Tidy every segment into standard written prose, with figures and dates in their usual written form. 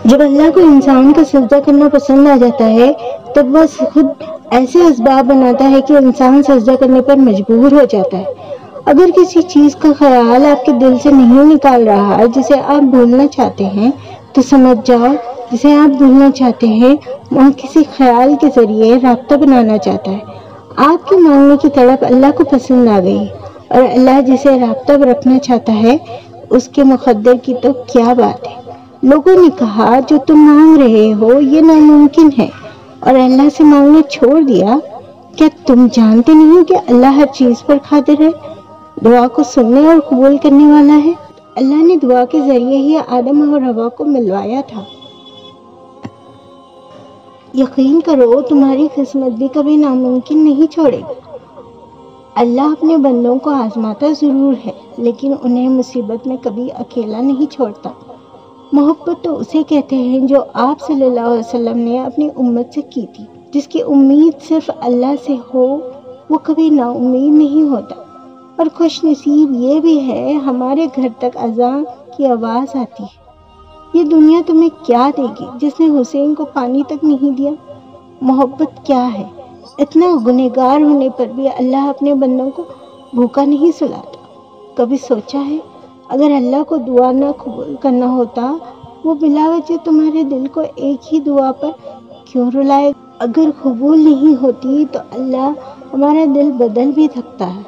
جب اللہ کو انسان کا سجدہ کرنا پسند آ جاتا ہے تب وہ خود ایسے اسباب بناتا ہے کہ انسان سجدہ کرنے پر مجبور ہو جاتا ہے۔ اگر کسی چیز کا خیال آپ کے دل سے نہیں نکال رہا جسے آپ بھولنا چاہتے ہیں تو سمجھ جاؤ جسے آپ بھولنا چاہتے ہیں وہاں کسی خیال کے ذریعے رابطہ بنانا چاہتا ہے۔ آپ کے مانگنے کی تڑپ اللہ کو پسند آ گئی، اور اللہ جسے رابطہ رکھنا چاہتا ہے اس کے مقدر کی تو کیا بات ہے۔ لوگوں نے کہا جو تم مانگ رہے ہو یہ ناممکن ہے، اور اللہ سے مانگنا چھوڑ دیا۔ کیا تم جانتے نہیں کہ اللہ ہر چیز پر قادر ہے، دعا کو سننے اور قبول کرنے والا ہے؟ اللہ نے دعا کے ذریعے ہی آدم اور حوا کو ملوایا تھا۔ یقین کرو تمہاری قسمت بھی کبھی ناممکن نہیں چھوڑے گا۔ اللہ اپنے بندوں کو آزماتا ضرور ہے لیکن انہیں مصیبت میں کبھی اکیلا نہیں چھوڑتا۔ محبت تو اسے کہتے ہیں جو آپ صلی اللہ علیہ وسلم نے اپنی امت سے کی تھی۔ جس کی امید صرف اللہ سے ہو وہ کبھی نا امید نہیں ہوتا۔ اور خوش نصیب یہ بھی ہے ہمارے گھر تک اذان کی آواز آتی ہے۔ یہ دنیا تمہیں کیا دے گی جس نے حسین کو پانی تک نہیں دیا؟ محبت کیا ہے؟ اتنا گنہگار ہونے پر بھی اللہ اپنے بندوں کو بھوکا نہیں سلاتا۔ کبھی سوچا ہے اگر اللہ کو دعا نہ قبول کرنا ہوتا وہ بلا وجہ تمہارے دل کو ایک ہی دعا پر کیوں رلائے؟ اگر قبول نہیں ہوتی تو اللہ ہمارا دل بدل بھی سکتا ہے۔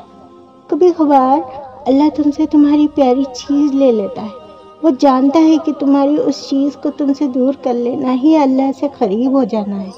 کبھی کبھار اللہ تم سے تمہاری پیاری چیز لے لیتا ہے۔ وہ جانتا ہے کہ تمہاری اس چیز کو تم سے دور کر لینا ہی اللہ سے قریب ہو جانا ہے۔